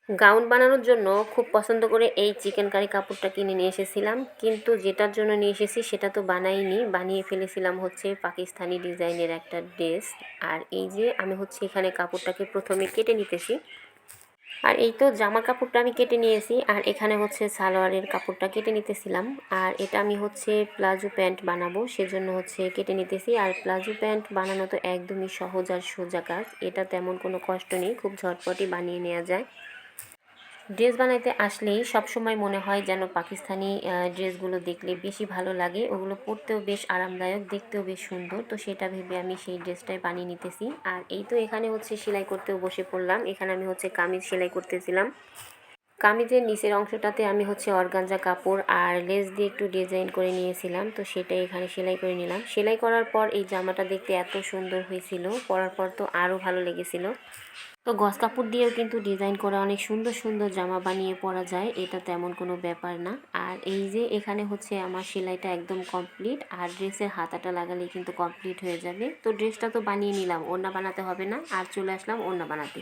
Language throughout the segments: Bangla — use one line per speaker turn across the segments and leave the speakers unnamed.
গাউন বানানোর জন্য খুব পছন্দ করে এই চিকেন কারি কাপড়টা কিনে নিয়ে এসেছিলাম, কিন্তু যেটার জন্য নিয়ে এসেছি সেটা তো বানাইনি, বানিয়ে ফেলেছিলাম হচ্ছে পাকিস্তানি ডিজাইনের একটা ড্রেস। আর এই যে আমি হচ্ছে এখানে কাপড়টাকে প্রথমে কেটে নিতেছি। আর এই তো জামা কাপড়টা আমি কেটে নিয়েছি, আর এখানে হচ্ছে সালোয়ারের কাপড়টা কেটে নিতেছিলাম। আর এটা আমি হচ্ছে প্লাজো প্যান্ট বানাবো, সেজন্য হচ্ছে কেটে নিতেছি। আর প্লাজো প্যান্ট বানানো তো একদমই সহজ আর সোজা কাজ, এটা তেমন কোনো কষ্ট নেই, খুব ঝটপটই বানিয়ে নেওয়া যায়। ড্রেস বানাইতে আসলেই সবসময় মনে হয় যেন পাকিস্তানি ড্রেসগুলো দেখলে বেশি ভালো লাগে, ওগুলো পরতেও বেশ আরামদায়ক, দেখতেও বেশ সুন্দর। তো সেটা ভেবে আমি সেই ড্রেসটাই বানিয়ে নিতেছি। আর এই তো এখানে হচ্ছে সেলাই করতেও বসে পড়লাম। এখানে আমি হচ্ছে কামিজ সেলাই করতেছিলাম। কামিজের নিচের অংশটাতে আমি হচ্ছে অর্গানজা কাপড় আর লেস দিয়ে একটু ডিজাইন করে নিয়েছিলাম, তো সেটাই এখানে সেলাই করে নিলাম। সেলাই করার পর এই জামাটা দেখতে এত সুন্দর হয়েছিল, পরার পর তো আরও ভালো লেগেছিল। তো গজ কাপড় দিয়েও কিন্তু ডিজাইন করা অনেক সুন্দর সুন্দর জামা বানিয়ে পরা যায়, এটা তেমন কোনো ব্যাপার না। আর এই যে এখানে হচ্ছে আমার সেলাইটা একদম কমপ্লিট, আর ড্রেসের হাতাটা লাগালেই কিন্তু কমপ্লিট হয়ে যাবে। তো ড্রেসটা তো বানিয়ে নিলাম, ওড়না বানাতে হবে না, আর চলে আসলাম ওড়না বানাতে।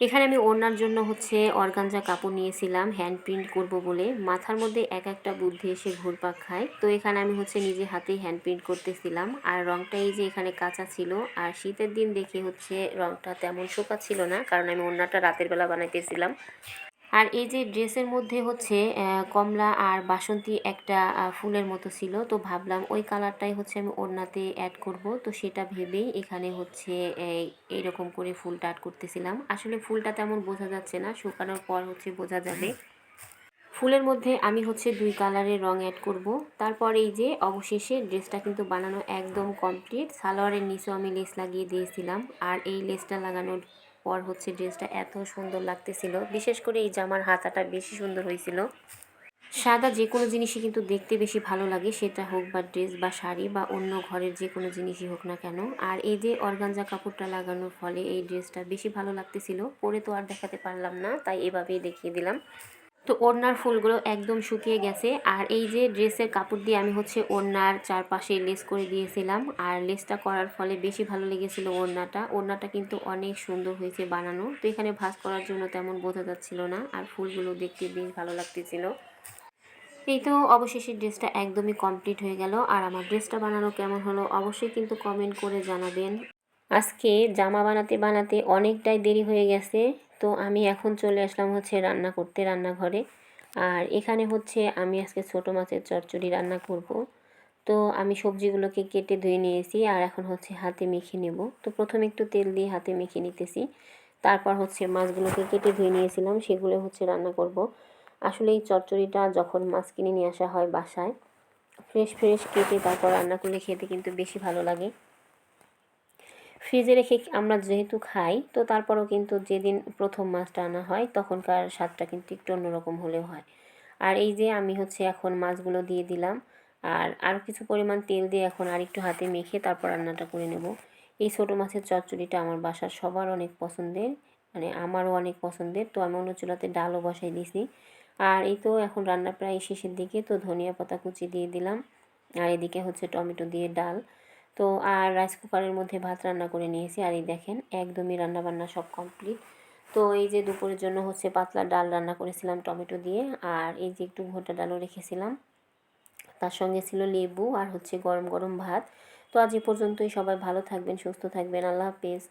এখানে আমি ওড়নার জন্য হচ্ছে অর্গানজা কাপড় নিয়েছিলাম হ্যান্ড প্রিন্ট করবো বলে। মাথার মধ্যে এক একটা বুদ্ধি এসে ঘুরপাক খায়, তো এখানে আমি হচ্ছে নিজে হাতেই হ্যান্ড প্রিন্ট করতেছিলাম। আর রংটা এই যে এখানে কাঁচা ছিল, আর শীতের দিন দেখে হচ্ছে রংটা তেমন শোকা ছিল না, কারণ আমি ওড়নাটা রাতের বেলা বানাইতেছিলাম। আর এই যে ড্রেসের মধ্যে হচ্ছে কমলা আর বাসন্তী একটা ফুলের মতো ছিল, তো ভাবলাম ওই কালারটাই হচ্ছে আমি ওড়নাতে অ্যাড করব। তো সেটা ভেবেই এখানে হচ্ছে এইরকম করে ফুলটা অ্যাড করতেছিলাম। আসলে ফুলটা তেমন বোঝা যাচ্ছে না, শুকানোর পর হচ্ছে বোঝা যাবে। ফুলের মধ্যে আমি হচ্ছে 2 কালারের রং অ্যাড করব। তারপর এই যে অবশেষে ড্রেসটা কিন্তু বানানো একদম কমপ্লিট। সালোয়ারের নিচেও আমি লেস লাগিয়ে দিয়েছিলাম, আর এই লেসটা লাগানোর পর হচ্ছে ড্রেসটা এত সুন্দর লাগতেছিল। বিশেষ করে এই জামার হাতাটা বেশি সুন্দর হয়েছিল। সাদা যে কোনো জিনিসই কিন্তু দেখতে বেশি ভালো লাগে, সেটা হোক বা ড্রেস বা শাড়ি বা অন্য ঘরের যে কোনো জিনিসই হোক না কেন। আর এই যে অর্গানজা কাপড়টা লাগানোর ফলে এই ড্রেসটা বেশি ভালো লাগতেছিল। পরে তো আর দেখাতে পারলাম না, তাই এভাবেই দেখিয়ে দিলাম। তো ওড়নার ফুলগুলো একদম শুকিয়ে গেছে, আর এই যে ড্রেসের কাপড় দিয়ে আমি হচ্ছে ওড়নার চারপাশে লেস করে দিয়েছিলাম। আর লেসটা করার ফলে বেশি ভালো লেগেছিল ওড়নাটা। ওড়নাটা কিন্তু অনেক সুন্দর হয়েছে বানানো। তো এখানে ভাঁজ করার জন্য তেমন বোঝা যাচ্ছিল না, আর ফুলগুলো দেখতে বেশ ভালো লাগতেছিল। এই তো অবশেষে ড্রেসটা একদমই কমপ্লিট হয়ে গেল। আর আমার ড্রেসটা বানানো কেমন হলো অবশ্যই কিন্তু কমেন্ট করে জানাবেন। আজকে জামা বানাতে বানাতে অনেকটাই দেরি হয়ে গেছে, তো আমি এখন চলে আসলাম হচ্ছে রান্না করতে রান্নাঘরে। আর এখানে হচ্ছে আমি আজকে ছোটো মাছের চচ্চড়ি রান্না করব। তো আমি সবজিগুলোকে কেটে ধুয়ে নিয়েছি, আর এখন হচ্ছে হাতে মেখে নেব। তো প্রথমে একটু তেল দিয়ে হাতে মেখে নিতেছি, তারপর হচ্ছে মাছগুলোকে কেটে ধুয়ে নিয়েছিলাম, সেগুলো হচ্ছে রান্না করব। আসলে এই চচ্চড়িটা যখন মাছ কিনে নিয়ে আসা হয় বাসায়, ফ্রেশ ফ্রেশ কেটে তারপর রান্না করলে খেতে কিন্তু বেশি ভালো লাগে। ফ্রিজে রেখে আমরা যেহেতু খাই, তো তারপরেও কিন্তু যেদিন প্রথম মাছটা আনা হয় তখনকার স্বাদটা কিন্তু একটু অন্যরকম হলেও হয়। আর এই যে আমি হচ্ছে এখন মাছগুলো দিয়ে দিলাম, আর আরও কিছু পরিমাণ তেল দিয়ে এখন আর একটু হাতে মেখে তারপর রান্নাটা করে নেব। এই ছোটো মাছের চচ্চড়িটা আমার বাসার সবার অনেক পছন্দের, মানে আমারও অনেক পছন্দের। তো আমি অন্য চুলাতে ডালও বসাই দিয়েছি। আর এই তো এখন রান্না প্রায় শেষের দিকে, তো ধনিয়া পাতা কুচি দিয়ে দিলাম, আর এদিকে হচ্ছে টমেটো দিয়ে ডাল। তো আর রাইস কুকারের মধ্যে ভাত রান্না করে নিয়েছি। আর এই দেখেন একদমই রান্নাবান্না সব কমপ্লিট। তো এই যে দুপুরের জন্য হচ্ছে পাতলা ডাল রান্না করেছিলাম টমেটো দিয়ে, আর এই যে একটু ভোটা ডালও রেখেছিলাম, তার সঙ্গে ছিল লেবু আর হচ্ছে গরম গরম ভাত। তো আজ এ পর্যন্তই, সবাই ভালো থাকবেন, সুস্থ থাকবেন, আল্লাহ হাফেজ।